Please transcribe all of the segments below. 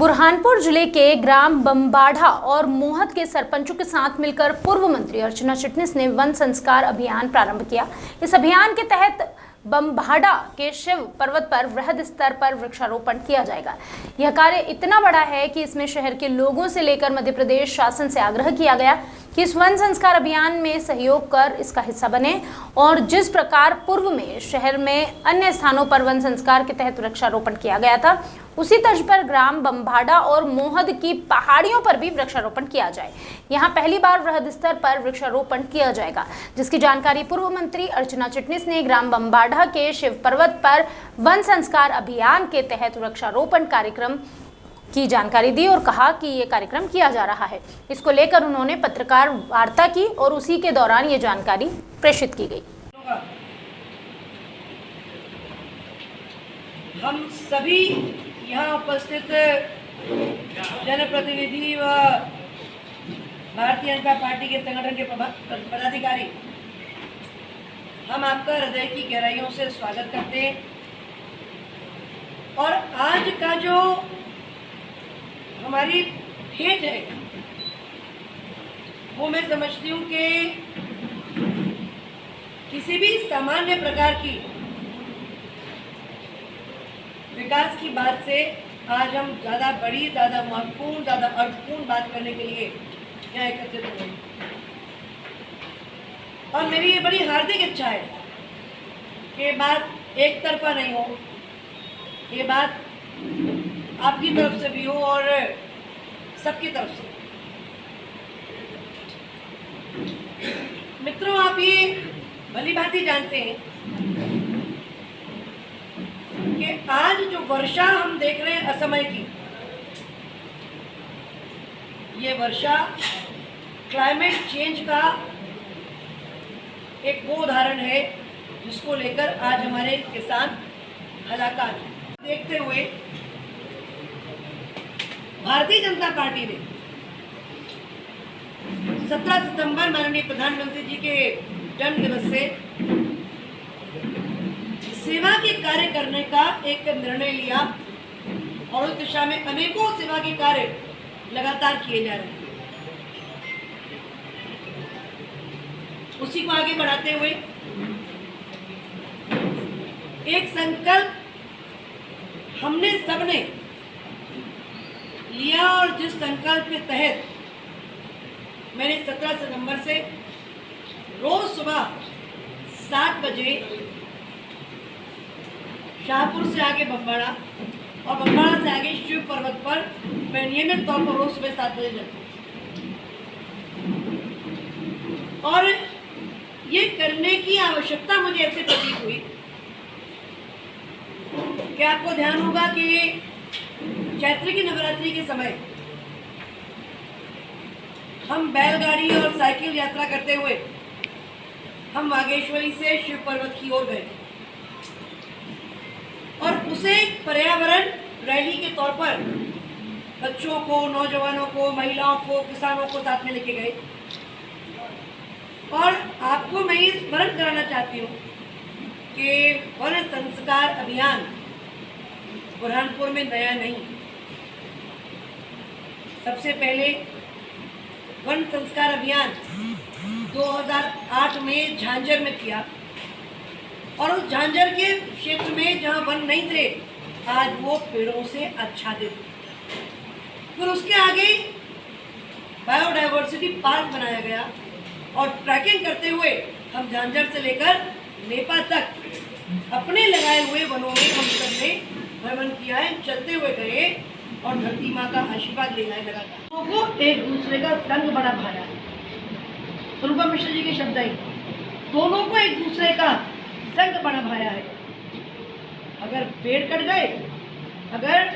बुरहानपुर जिले के ग्राम बम्बाढ़ा और मोहत के सरपंचों के साथ मिलकर पूर्व मंत्री अर्चना चिटनिस ने वन संस्कार अभियान प्रारंभ किया। इस अभियान के तहत बम्बाढ़ा के शिव पर्वत पर वृहद स्तर पर वृक्षारोपण किया जाएगा। यह कार्य इतना बड़ा है कि इसमें शहर के लोगों से लेकर मध्य प्रदेश शासन से आग्रह किया गया कि इस वन संस्कार अभियान में सहयोग कर इसका हिस्सा बने और जिस प्रकार पूर्व में शहर में अन्य स्थानों पर वन संस्कार के तहत वृक्षारोपण किया गया था, उसी तर्ज पर ग्राम बम्बाढ़ा और मोहद की पहाड़ियों पर भी वृक्षारोपण किया जाए। यहां पहली बार वृहद स्तर पर वृक्षारोपण किया जाएगा, जिसकी जानकारी पूर्व मंत्री अर्चना चिटनिस ने ग्राम बम्बाढ़ा के शिव पर्वत पर वन संस्कार अभियान के तहत वृक्षारोपण कार्यक्रम की जानकारी दी और कहा कि ये कार्यक्रम किया जा रहा है। इसको लेकर उन्होंने पत्रकार वार्ता की और उसी के दौरान ये जानकारी प्रेषित की गई। हम सभी यहाँ उपस्थित जनप्रतिनिधि व भारतीय जनता पार्टी के संगठन के पदाधिकारी हम आपका हृदय की गहराइयों से स्वागत करते हैं। और आज का जो हमारी भेंट है वो मैं समझती हूँ कि किसी भी सामान्य प्रकार की विकास की बात से आज हम ज़्यादा बड़ी, ज़्यादा महत्वपूर्ण, ज़्यादा अर्थपूर्ण बात करने के लिए यहाँ एकत्रित हुए। और मेरी ये बड़ी हार्दिक इच्छा है कि बात एक तरफा नहीं हो, ये बात आपकी तरफ से भी हो और सबकी तरफ से। मित्रों, आप ये भली भांति जानते हैं कि आज जो वर्षा हम देख रहे हैं असमय की, ये वर्षा क्लाइमेट चेंज का एक वो उदाहरण है जिसको लेकर आज हमारे किसान हलाकात देखते हुए भारतीय जनता पार्टी ने 17 सितंबर माननीय प्रधानमंत्री जी के जन्म दिवस से सेवा के कार्य करने का एक निर्णय लिया और उस दिशा में अनेकों सेवा के कार्य लगातार किए जा रहे हैं। उसी को आगे बढ़ाते हुए एक संकल्प हमने सबने लिया और जिस संकल्प के तहत मैंने 17 सितंबर से रोज सुबह 7 बजे शाहपुर से आगे बम्बाढ़ा और बम्बाढ़ा से आगे शिव पर्वत पर मैं नियमित तौर पर रोज सुबह 7 बजे जाती हूँ। और ये करने की आवश्यकता मुझे ऐसे प्रतीत हुई कि आपको ध्यान होगा कि चैत्र की नवरात्रि के समय हम बैलगाड़ी और साइकिल यात्रा करते हुए हम बागेश्वरी से शिव पर्वत की ओर गए और उसे पर्यावरण रैली के तौर पर बच्चों को, नौजवानों को, महिलाओं को, किसानों को साथ में लेके गए। और आपको मैं ये स्मरण कराना चाहती हूँ कि वन संस्कार अभियान बुरहानपुर में नया नहीं। सबसे पहले वन संस्कार अभियान 2008 में झांझर में किया और उस झांझर के क्षेत्र में जहाँ वन नहीं थे आज वो पेड़ों से आच्छादित थे। फिर उसके आगे बायोडाइवर्सिटी पार्क बनाया गया और ट्रैकिंग करते हुए हम झांझर से लेकर नेपा तक अपने लगाए हुए वनों में हम सबने भ्रमण किया है, चलते हुए गए और धरती माँ का आशीर्वाद ले आए लगातार। लोगों को एक दूसरे का संग बड़ा भाया है। अनुपम मिश्र जी के शब्द हैं, दोनों को एक दूसरे का संग बड़ा भाया है। अगर पेड़ कट गए, अगर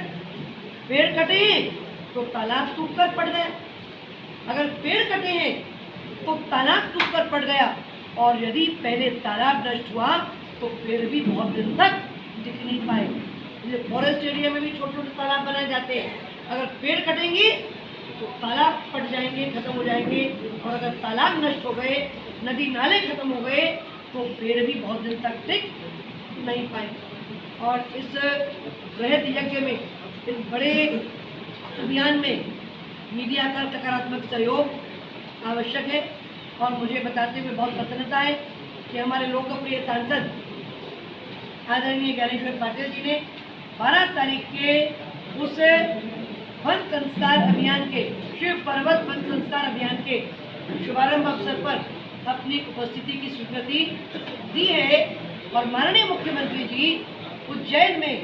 पेड़ कटे हैं तो तालाब सूखकर पड़ गया, अगर पेड़ कटे हैं तो तालाब सूखकर पड़ गया और यदि पहले तालाब नष्ट हुआ तो पेड़ भी बहुत दिन तक टिक नहीं पाए। फॉरेस्ट एरिया में भी छोटे छोटे तालाब बनाए जाते हैं। अगर पेड़ कटेंगे तो तालाब पट जाएंगे, खत्म हो जाएंगे और अगर तालाब नष्ट हो गए, नदी नाले खत्म हो गए तो पेड़ भी बहुत दिन तक टिक नहीं पाएंगे। और इस वृहद यज्ञ में, इस बड़े अभियान में मीडिया का सकारात्मक सहयोग आवश्यक है और मुझे बताते हुए बहुत प्रसन्नता है कि हमारे लोकप्रिय सांसद आदरणीय ज्ञानेश्वर पाटिल जी ने 12 तारीख के उस वन संस्कार अभियान के शिव पर्वत वन संस्कार अभियान के शुभारंभ अवसर पर अपनी उपस्थिति की स्वीकृति दी है और माननीय मुख्यमंत्री जी उज्जैन में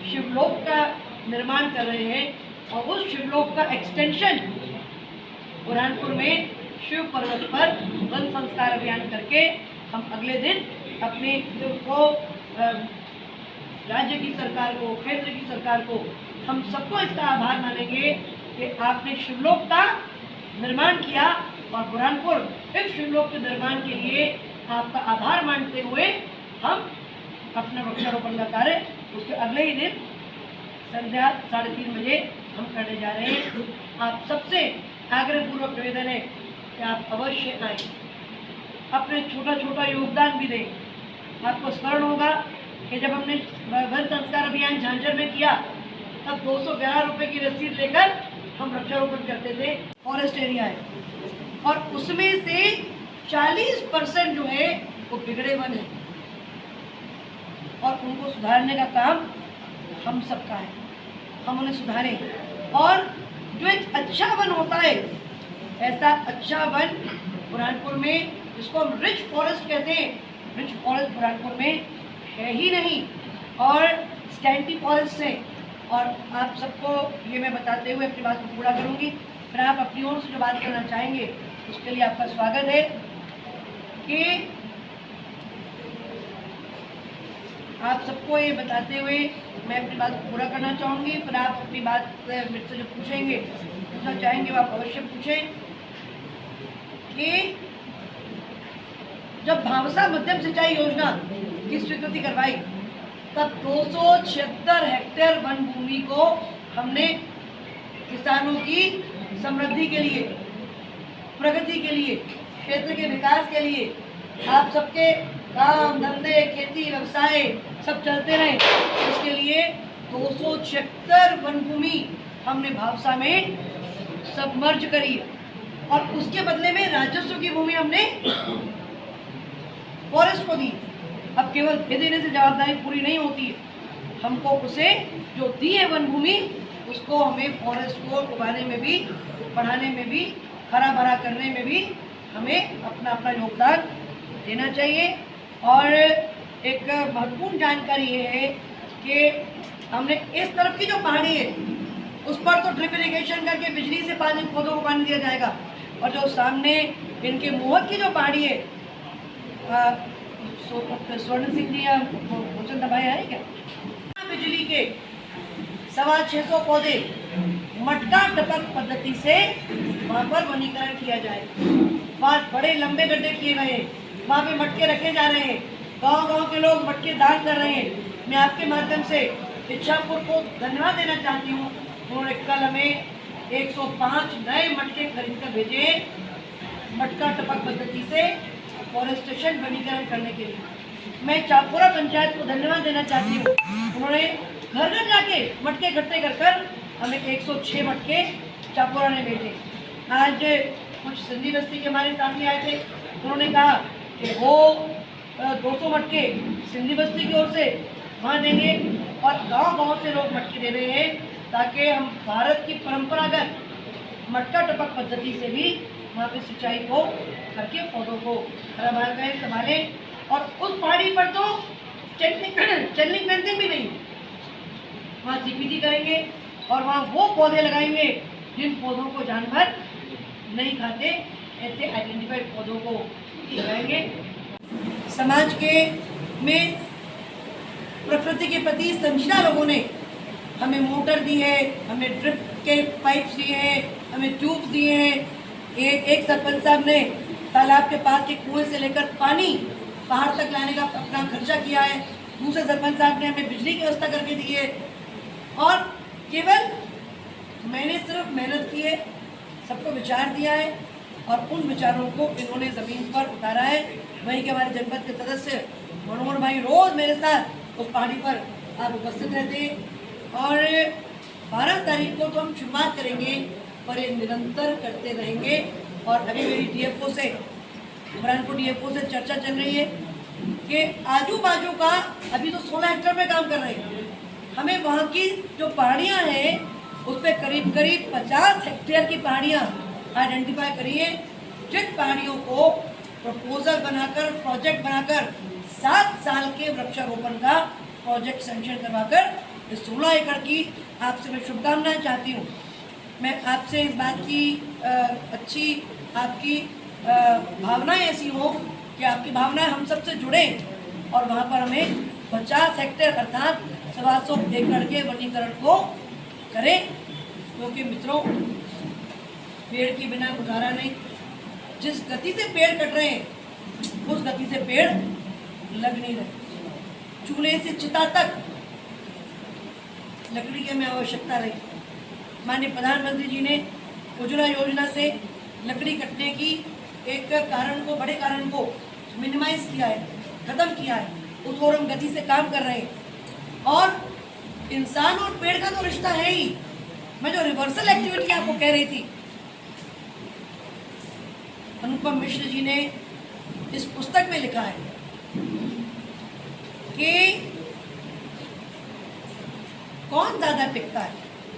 शिवलोक का निर्माण कर रहे हैं और उस शिवलोक का एक्सटेंशन बुरहानपुर में शिव पर्वत पर वन संस्कार अभियान करके हम अगले दिन अपने को राज्य की सरकार को, केंद्र की सरकार को, हम सबको इसका आभार मानेंगे कि आपने शिवलोक का निर्माण किया और बुरहानपुर इस शिवलोक के निर्माण के लिए आपका आभार मानते हुए हम अपना वृक्षारोपण का कार्य उसके अगले ही दिन संध्या 3:30 बजे हम करने जा रहे हैं। आप सबसे आग्रहपूर्वक निवेदन है कि आप अवश्य आए, अपने छोटा छोटा योगदान भी दें। आपको स्मरण होगा कि जब हमने वन संस्कार अभियान झांझर में किया तब 211 रुपये की रसीद लेकर हम वृक्षारोपण करते थे। फॉरेस्ट एरिया है और उसमें से 40% जो है वो बिगड़े वन है और उनको सुधारने का काम हम सबका है। हम उन्हें सुधारें और जो एक अच्छा वन होता है, ऐसा अच्छा वन बुरहानपुर में, जिसको हम रिच फॉरेस्ट कहते हैं, रिच फॉरेस्ट बुरहानपुर में है ही नहीं और स्टैंटी फॉरेस्ट है। और आप सबको ये मैं बताते हुए अपनी बात को पूरा करूंगी, फिर आप अपनी ओर से जो बात करना चाहेंगे उसके लिए आपका स्वागत है कि आप सबको ये बताते हुए मैं अपनी बात को पूरा करना चाहूँगी। फिर आप अपनी बात मेरे से जो पूछेंगे, पूछना चाहेंगे, वो आप अवश्य पूछें कि जब भावसा मध्यम सिंचाई योजना की स्वीकृति करवाई तब 276 हेक्टेयर वन भूमि को हमने किसानों की समृद्धि के लिए, प्रगति के लिए, क्षेत्र के विकास के लिए, आप सबके काम धंधे, खेती, व्यवसाय सब चलते रहे, इसके लिए 276 वन भूमि हमने भावसा में सबमर्ज करी और उसके बदले में राजस्व की भूमि हमने फॉरेस्ट को दी। अब केवल दे देने से जवाबदारी पूरी नहीं होती है, हमको उसे जो दी है वन भूमि उसको हमें फॉरेस्ट को उगाने में भी, बढ़ाने में भी, हरा भरा करने में भी हमें अपना अपना योगदान देना चाहिए। और एक महत्वपूर्ण जानकारी ये है कि हमने इस तरफ की जो पहाड़ी है उस पर तो ड्रिप इरिगेशन करके बिजली से पानी, पौधों को पानी दिया जाएगा और जो सामने इनके मोहत की जो पहाड़ी है, स्वर्ण सिंह जी या भूचन दबाए है क्या, बिजली के 650 पौधे मटका टपक पद्धति से वहाँ पर वनीकरण किया जाए। वहाँ बड़े लंबे गड्ढे किए गए हैं, वहाँ पे मटके रखे जा रहे हैं, गांव-गांव के लोग मटके दान कर रहे हैं। मैं आपके माध्यम से इच्छापुर को धन्यवाद देना चाहती हूँ, उन्होंने कल हमें 105 नए मटके खरीद कर भेजे मटका टपक पद्धति से फॉरेस्टेशन वनीकरण करने के लिए। मैं चापुरा पंचायत को धन्यवाद देना चाहती हूँ, उन्होंने घर घर जाके मटके इकट्ठे कर कर हमें 106 मटके चापुरा ने भेजे। आज कुछ सिंधी बस्ती के हमारे सामने आए थे, उन्होंने कहा कि वो 200 मटके सिंधी बस्ती की ओर से वहाँ देंगे और गांव-गांव से लोग मटके दे रहे हैं ताकि हम भारत की परंपरागत मटका टपक पद्धति से भी वहाँ पे सिंचाई को करके पौधों को हरा भरा करें, संभालें। और उस पहाड़ी पर तो चलनी फेंसिंग भी नहीं, वहाँ सीपीटी करेंगे और वहाँ वो पौधे लगाएंगे जिन पौधों को जानवर नहीं खाते, ऐसे आइडेंटिफाइड पौधों को लगाएंगे। समाज के में प्रकृति के प्रति संवेदना लोगों ने हमें मोटर दी है, हमें ड्रिप के पाइप्स दिए हैं, हमें ट्यूब्स दिए हैं। एक सरपंच साहब ने तालाब के पास के कुएं से लेकर पानी पहाड़ तक लाने का अपना खर्चा किया है। दूसरे सरपंच साहब ने हमें बिजली की व्यवस्था करके दी है और केवल मैंने सिर्फ मेहनत की है, सबको विचार दिया है और उन विचारों को इन्होंने ज़मीन पर उतारा है। वहीं के हमारे जनपद के सदस्य मनोहर भाई रोज़ मेरे साथ उस पहाड़ी पर आप उपस्थित रहते हैं और 12 तारीख को तो हम शुरुआत करेंगे, पर ये निरंतर करते रहेंगे। और अभी मेरी डीएफओ से, बुरहानपुर डीएफओ से चर्चा चल रही है कि आजू बाजू का, अभी तो 16 हेक्टेयर में काम कर रहे हैं, हमें वहाँ की जो पहाड़ियाँ हैं उस पर करीब करीब 50 हेक्टेयर की पहाड़ियाँ आइडेंटिफाई करी है, जिन पहाड़ियों को प्रपोजल बनाकर, प्रोजेक्ट बनाकर 7 साल के वृक्षारोपण का प्रोजेक्ट सैंक्शन करवाकर 16 एकड़ की आपसे मैं शुभकामनाएं चाहती हूँ। मैं आपसे इस बात की अच्छी आपकी भावनाएं ऐसी हो कि आपकी भावनाएं हम सबसे जुड़ें और वहाँ पर हमें 50 हेक्टेयर अर्थात 125 एकड़ के वनीकरण को करें, क्योंकि मित्रों पेड़ के बिना गुजारा नहीं। जिस गति से पेड़ कट रहे हैं उस गति से पेड़ लग नहीं रहे। चूल्हे से चिता तक लकड़ी की हमें आवश्यकता रही। माननीय प्रधानमंत्री जी ने उज्ज्वला योजना से लकड़ी कटने की एक कारण को, बड़े कारण को मिनिमाइज किया है, खत्म किया है। उस ओर हम गति से काम कर रहे हैं और इंसान और पेड़ का तो रिश्ता है ही। मैं जो रिवर्सल एक्टिविटी आपको कह रही थी, अनुपम मिश्र जी ने इस पुस्तक में लिखा है कि कौन ज्यादा टिकता है,